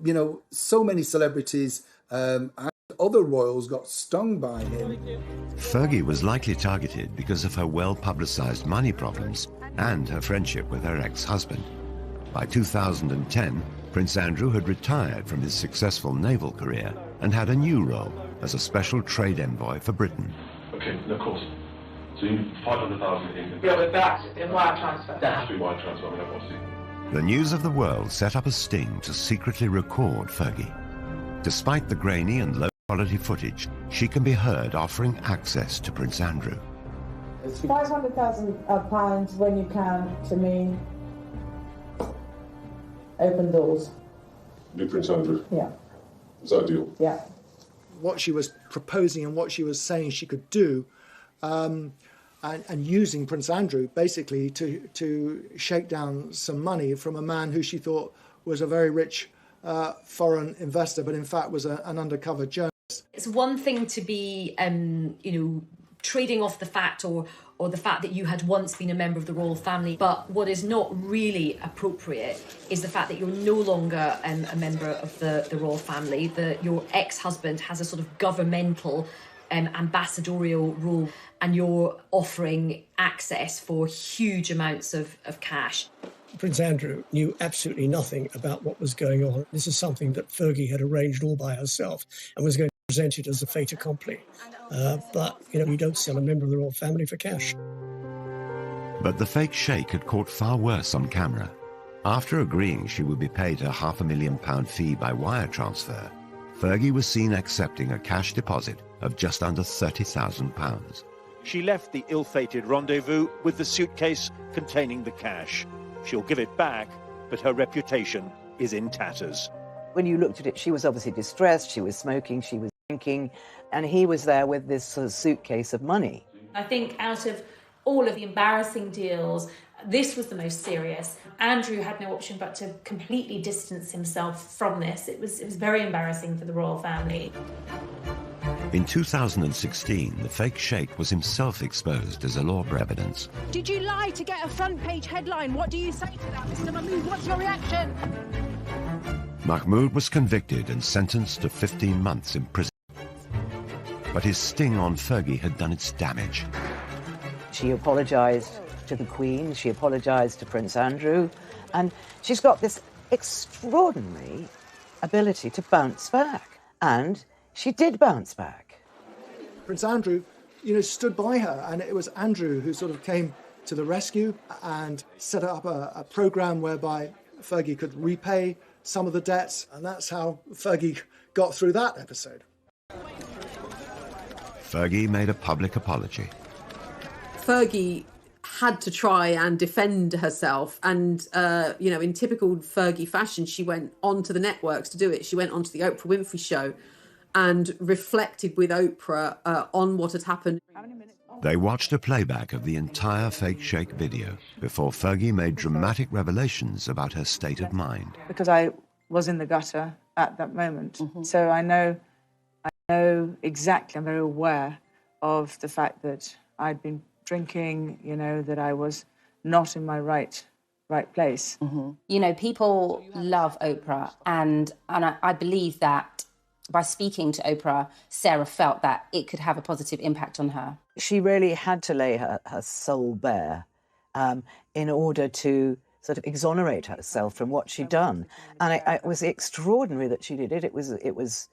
Speaker 15: you know, so many celebrities and other royals got stung by him.
Speaker 3: Fergie was likely targeted because of her well-publicized money problems and her friendship with her ex-husband. By 2010, Prince Andrew had retired from his successful naval career and had a new role as a special trade envoy for Britain.
Speaker 19: Okay, of course. So you need 500,000 in...
Speaker 5: Yeah, but that's in wire transfer.
Speaker 19: That has to be wire transfer, I mean, obviously.
Speaker 3: The News of the World set up a sting to secretly record Fergie. Despite the grainy and low-quality footage, she can be heard offering access to Prince Andrew.
Speaker 24: It's £500,000 when you can, to me. Open doors.
Speaker 19: Big Prince Andrew?
Speaker 24: Yeah.
Speaker 19: Is that a deal?
Speaker 24: Yeah.
Speaker 4: What she was proposing and what she was saying she could do, and using Prince Andrew basically to shake down some money from a man who she thought was a very rich foreign investor, but in fact was an undercover journalist.
Speaker 17: It's one thing to be, you know, trading off the fact or the fact that you had once been a member of the royal family, but what is not really appropriate is the fact that you're no longer a member of the royal family, that your ex-husband has a sort of governmental ambassadorial role, and you're offering access for huge amounts of cash.
Speaker 6: Prince Andrew knew absolutely nothing about what was going on. This is something that Fergie had arranged all by herself and was going presented as a fait accompli. But, you don't sell a member of the royal family for cash.
Speaker 3: But the fake sheikh had caught far worse on camera. After agreeing she would be paid a £500,000 fee by wire transfer, Fergie was seen accepting a cash deposit of just under £30,000.
Speaker 10: She left the ill-fated rendezvous with the suitcase containing the cash. She'll give it back, but her reputation is in tatters.
Speaker 8: When you looked at it, she was obviously distressed, she was smoking, she was drinking, and he was there with this sort of suitcase of money.
Speaker 7: I think out of all of the embarrassing deals, this was the most serious. Andrew had no option but to completely distance himself from this. It was very embarrassing for the royal family.
Speaker 3: In 2016, the fake sheikh was himself exposed as a law for evidence.
Speaker 16: Did you lie to get a front-page headline? What do you say to that, Mr. Mahmood? What's your reaction?
Speaker 3: Mahmoud was convicted and sentenced to 15 months in prison. But his sting on Fergie had done its damage.
Speaker 8: She apologised to the Queen, she apologised to Prince Andrew, and she's got this extraordinary ability to bounce back. And she did bounce back.
Speaker 4: Prince Andrew, stood by her, and it was Andrew who sort of came to the rescue and set up a programme whereby Fergie could repay some of the debts, and that's how Fergie got through that episode.
Speaker 3: Fergie made a public apology.
Speaker 1: Fergie had to try and defend herself, and in typical Fergie fashion, she went onto the networks to do it. She went onto the Oprah Winfrey Show and reflected with Oprah on what had happened.
Speaker 3: They watched a playback of the entire fake sheikh video before Fergie made dramatic revelations about her state of mind.
Speaker 24: Because I was in the gutter at that moment. So I know exactly, I'm very aware of the fact that I'd been drinking, that I was not in my right place.
Speaker 14: People love Oprah, and I believe that by speaking to Oprah, Sarah felt that it could have a positive impact on her.
Speaker 8: She really had to lay her soul bare in order to sort of exonerate herself from what she'd done. And it was extraordinary that she did it. It was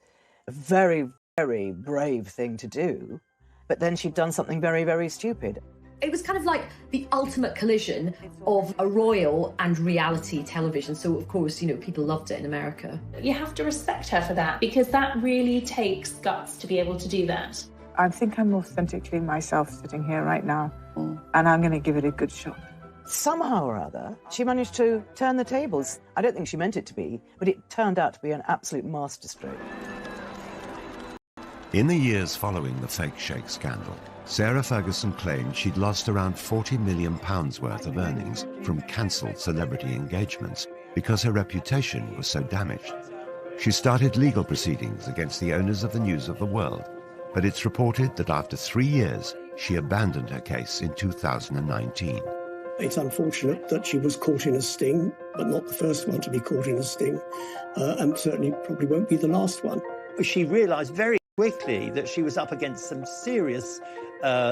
Speaker 8: a very, very brave thing to do. But then she'd done something very, very stupid.
Speaker 17: It was kind of like the ultimate collision of a royal and reality television. So, of course, people loved it in America.
Speaker 7: You have to respect her for that, because that really takes guts to be able to do that.
Speaker 24: I think I'm authentically myself sitting here right now, and I'm going to give it a good shot.
Speaker 8: Somehow or other, she managed to turn the tables. I don't think she meant it to be, but it turned out to be an absolute masterstroke.
Speaker 3: In the years following the fake sheikh scandal, Sarah Ferguson claimed she'd lost around £40 million worth of earnings from cancelled celebrity engagements because her reputation was so damaged. She started legal proceedings against the owners of the News of the World, but it's reported that after 3 years, she abandoned her case in 2019.
Speaker 6: It's unfortunate that she was caught in a sting, but not the first one to be caught in a sting, and certainly probably won't be the last one.
Speaker 21: She realised very quickly that she was up against some serious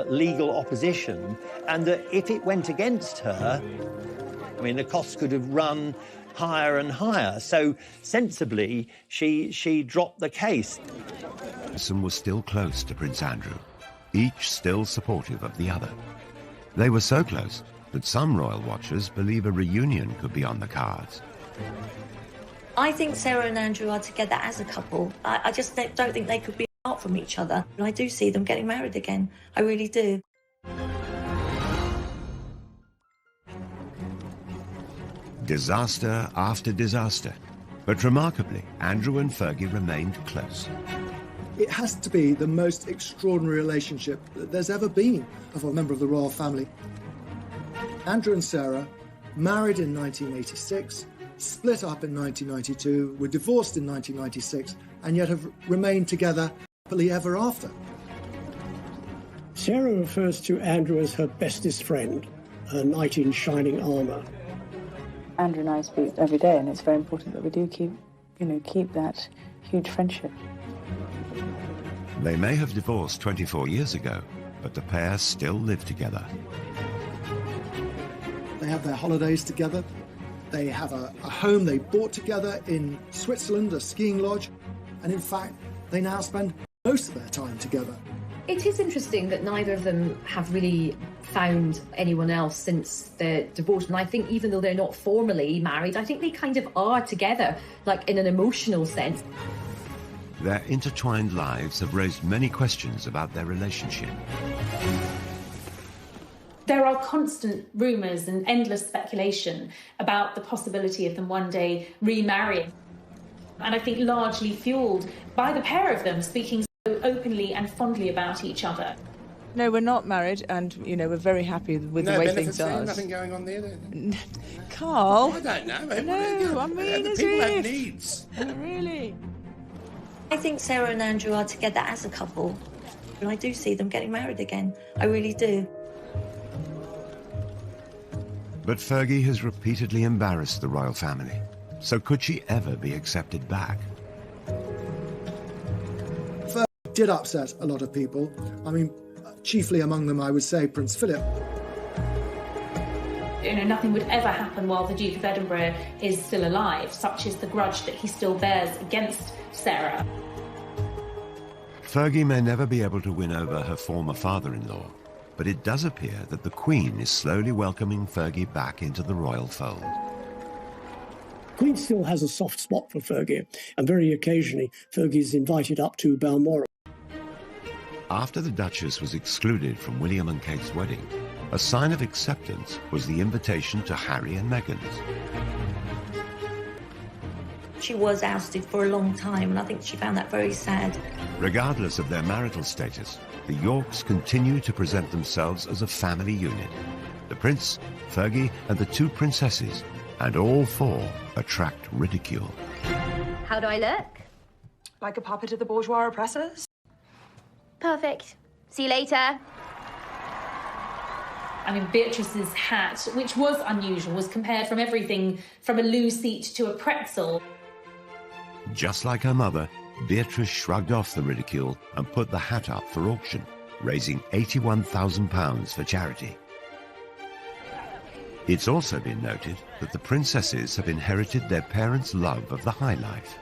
Speaker 21: legal opposition, and that if it went against her, the costs could have run higher and higher. So sensibly, she dropped the case.
Speaker 3: Ferguson was still close to Prince Andrew, each still supportive of the other. They were so close that some royal watchers believe a reunion could be on the cards.
Speaker 2: I think Sarah and Andrew are together as a couple. I just don't think they could be apart from each other. And I do see them getting married again. I really do.
Speaker 3: Disaster after disaster. But remarkably, Andrew and Fergie remained close.
Speaker 4: It has to be the most extraordinary relationship that there's ever been of a member of the royal family. Andrew and Sarah married in 1986, split up in 1992, were divorced in 1996, and yet have remained together happily ever after.
Speaker 6: Sarah refers to Andrew as her bestest friend, a knight in shining armour.
Speaker 24: Andrew and I speak every day, and it's very important that we do keep that huge friendship.
Speaker 3: They may have divorced 24 years ago, but the pair still live together.
Speaker 4: They have their holidays together. They have a home they bought together in Switzerland, a skiing lodge. And in fact, they now spend most of their time together.
Speaker 17: It is interesting that neither of them have really found anyone else since their divorce. And I think even though they're not formally married, I think they kind of are together, like in an emotional sense.
Speaker 3: Their intertwined lives have raised many questions about their relationship.
Speaker 7: There are constant rumours and endless speculation about the possibility of them one day remarrying. And I think largely fuelled by the pair of them speaking so openly and fondly about each other.
Speaker 24: No, we're not married, and, you know, we're very happy with the way things are.
Speaker 12: Nothing going on there.
Speaker 24: Carl?
Speaker 12: I don't know.
Speaker 24: No, I mean, as
Speaker 12: people have
Speaker 24: if.
Speaker 12: needs.
Speaker 24: Really?
Speaker 2: I think Sarah and Andrew are together as a couple. And I do see them getting married again. I really do.
Speaker 3: But Fergie has repeatedly embarrassed the royal family. So could she ever be accepted back?
Speaker 4: Fergie did upset a lot of people. I mean, chiefly among them, I would say, Prince Philip.
Speaker 7: You know, nothing would ever happen while the Duke of Edinburgh is still alive. Such is the grudge that he still bears against Sarah.
Speaker 3: Fergie may never be able to win over her former father-in-law, but it does appear that the Queen is slowly welcoming Fergie back into the royal fold.
Speaker 6: Queen still has a soft spot for Fergie, and very occasionally Fergie's invited up to Balmoral.
Speaker 3: After the Duchess was excluded from William and Kate's wedding, a sign of acceptance was the invitation to Harry and Meghan's.
Speaker 2: She was ousted for a long time, and I think she found that very sad.
Speaker 3: Regardless of their marital status, the Yorks continue to present themselves as a family unit. The Prince, Fergie, and the two princesses, and all four attract ridicule.
Speaker 20: How do I look?
Speaker 11: Like a puppet of the bourgeois oppressors?
Speaker 20: Perfect. See you later.
Speaker 7: I mean, Beatrice's hat, which was unusual, was compared from everything from a loo seat to a pretzel.
Speaker 3: Just like her mother, Beatrice shrugged off the ridicule and put the hat up for auction, raising £81,000 for charity. It's also been noted that the princesses have inherited their parents' love of the high life.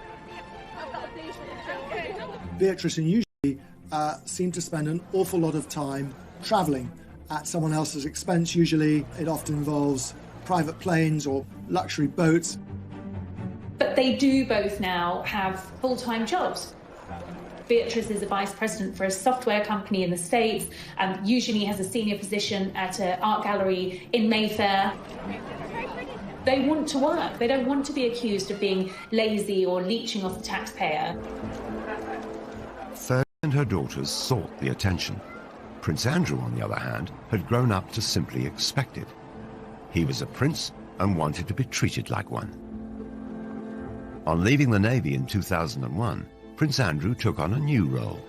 Speaker 4: Beatrice and usually seem to spend an awful lot of time travelling at someone else's expense. Usually it often involves private planes or luxury boats.
Speaker 7: But they do both now have full-time jobs. Beatrice is a vice president for a software company in the States and usually has a senior position at an art gallery in Mayfair. They want to work. They don't want to be accused of being lazy or leeching off the taxpayer.
Speaker 3: Fergie and her daughters sought the attention. Prince Andrew, on the other hand, had grown up to simply expect it. He was a prince and wanted to be treated like one. On leaving the Navy in 2001, Prince Andrew took on a new role.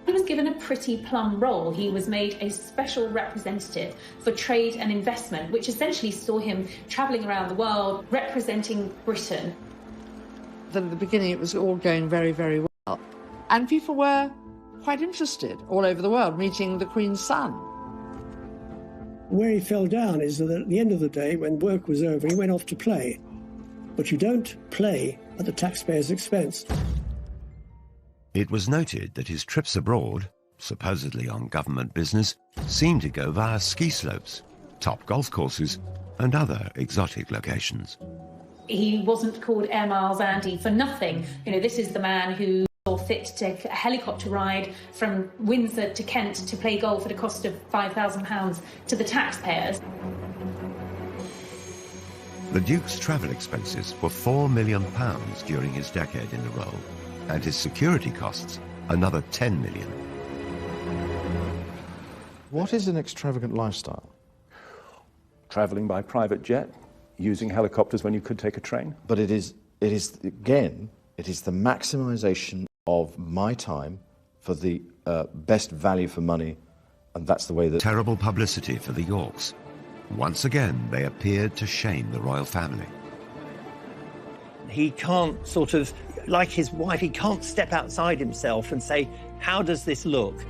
Speaker 7: He was given a pretty plum role. He was made a special representative for trade and investment, which essentially saw him travelling around the world representing Britain.
Speaker 5: At the beginning, it was all going very, very well. And people were quite interested all over the world, meeting the Queen's son.
Speaker 6: Where he fell down is that at the end of the day, when work was over, he went off to play. But you don't play at the taxpayer's expense.
Speaker 3: It was noted that his trips abroad, supposedly on government business, seemed to go via ski slopes, top golf courses, and other exotic locations.
Speaker 7: He wasn't called Air Miles Andy for nothing. You know, this is the man who saw fit to take a helicopter ride from Windsor to Kent to play golf at a cost of £5,000 to the taxpayers.
Speaker 3: The Duke's travel expenses were £4 million during his decade in the role, and his security costs another £10 million.
Speaker 22: What is an extravagant lifestyle?
Speaker 10: Travelling by private jet, using helicopters when you could take a train.
Speaker 22: But it is again, it is the maximisation of my time for the best value for money, and that's the way that...
Speaker 3: Terrible publicity for the Yorks. Once again, they appeared to shame the royal family.
Speaker 21: He can't sort of, like his wife, he can't step outside himself and say, how does this look?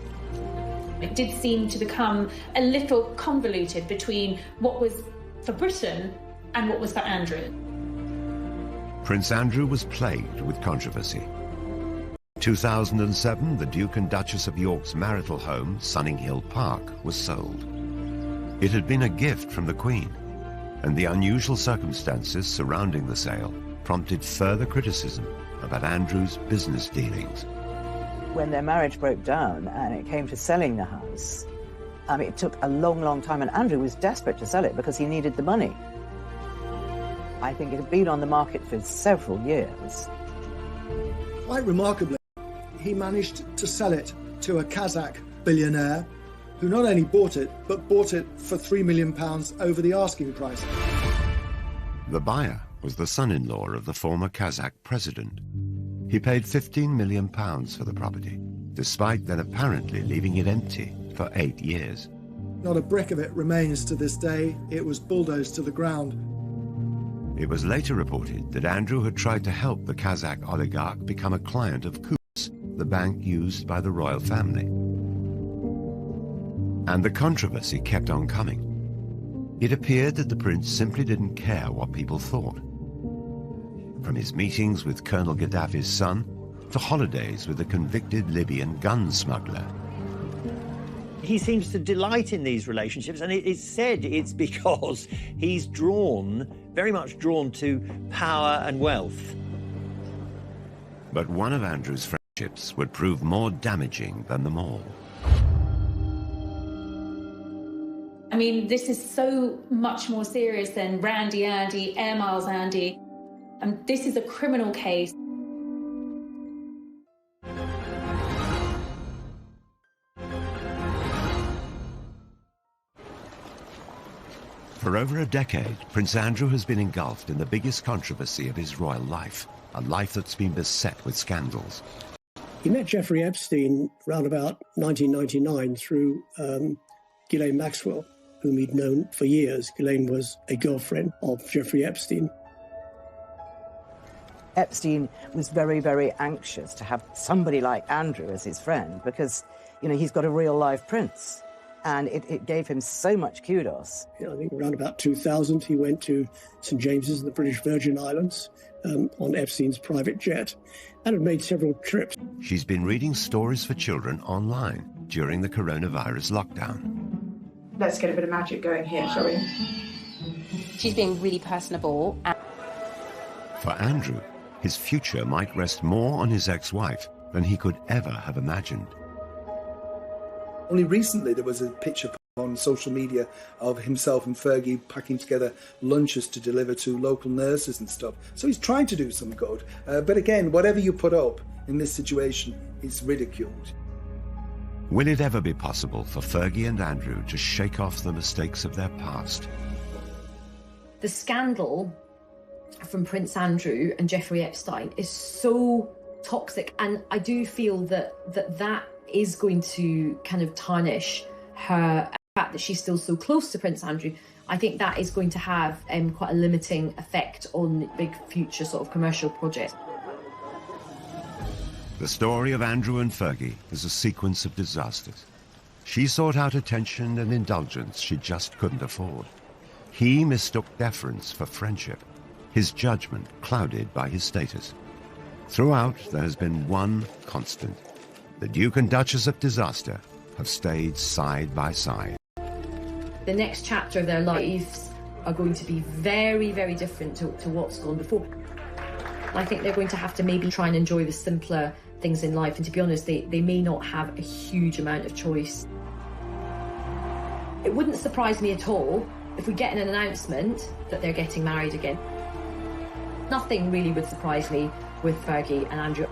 Speaker 7: It did seem to become a little convoluted between what was for Britain and what was for Andrew.
Speaker 3: Prince Andrew was plagued with controversy. 2007, the Duke and Duchess of York's marital home, Sunninghill Park, was sold. It had been a gift from the Queen, and the unusual circumstances surrounding the sale prompted further criticism about Andrew's business dealings.
Speaker 8: When their marriage broke down and it came to selling the house, it took a long, long time, and Andrew was desperate to sell it because he needed the money. I think it had been on the market for several years.
Speaker 4: Quite remarkably, he managed to sell it to a Kazakh billionaire who not only bought it, but bought it for £3 million over the asking price.
Speaker 3: The buyer was the son-in-law of the former Kazakh president. He paid £15 million for the property, despite then apparently leaving it empty for 8 years.
Speaker 4: Not a brick of it remains to this day. It was bulldozed to the ground.
Speaker 3: It was later reported that Andrew had tried to help the Kazakh oligarch become a client of Coutts, the bank used by the royal family. And the controversy kept on coming. It appeared that the prince simply didn't care what people thought. From his meetings with Colonel Gaddafi's son to holidays with a convicted Libyan gun smuggler.
Speaker 21: He seems to delight in these relationships, and it's said it's because he's very much drawn to power and wealth.
Speaker 3: But one of Andrew's friendships would prove more damaging than them all.
Speaker 7: I mean, this is so much more serious than Randy Andy, Air Miles Andy. This is a criminal case.
Speaker 3: For over a decade, Prince Andrew has been engulfed in the biggest controversy of his royal life, a life that's been beset with scandals.
Speaker 6: He met Jeffrey Epstein around about 1999 through Ghislaine Maxwell, whom he'd known for years. Ghislaine was a girlfriend of Jeffrey Epstein.
Speaker 8: Epstein was very, very anxious to have somebody like Andrew as his friend because, he's got a real-life prince. And it gave him so much kudos.
Speaker 6: I think around about 2000, he went to St. James's in the British Virgin Islands on Epstein's private jet and had made several trips.
Speaker 3: She's been reading stories for children online during the coronavirus lockdown.
Speaker 16: Let's get a bit of magic going here, shall we?
Speaker 14: She's being really personable.
Speaker 3: For Andrew, his future might rest more on his ex-wife than he could ever have imagined.
Speaker 15: Only recently there was a picture on social media of himself and Fergie packing together lunches to deliver to local nurses and stuff. So he's trying to do some good. But again, whatever you put up in this situation is ridiculed.
Speaker 3: Will it ever be possible for Fergie and Andrew to shake off the mistakes of their past?
Speaker 17: The scandal from Prince Andrew and Jeffrey Epstein is so toxic, and I do feel that is going to kind of tarnish her. The fact that she's still so close to Prince Andrew, I think that is going to have quite a limiting effect on big future sort of commercial projects.
Speaker 3: The story of Andrew and Fergie is a sequence of disasters. She sought out attention and indulgence she just couldn't afford. He mistook deference for friendship, his judgment clouded by his status. Throughout, there has been one constant. The Duke and Duchess of Disaster have stayed side by side.
Speaker 17: The next chapter of their lives are going to be very, very different to what's gone before. I think they're going to have to maybe try and enjoy the simpler things in life, and to be honest, they may not have a huge amount of choice. It wouldn't surprise me at all if we get an announcement that they're getting married again. Nothing really would surprise me with Fergie and Andrew.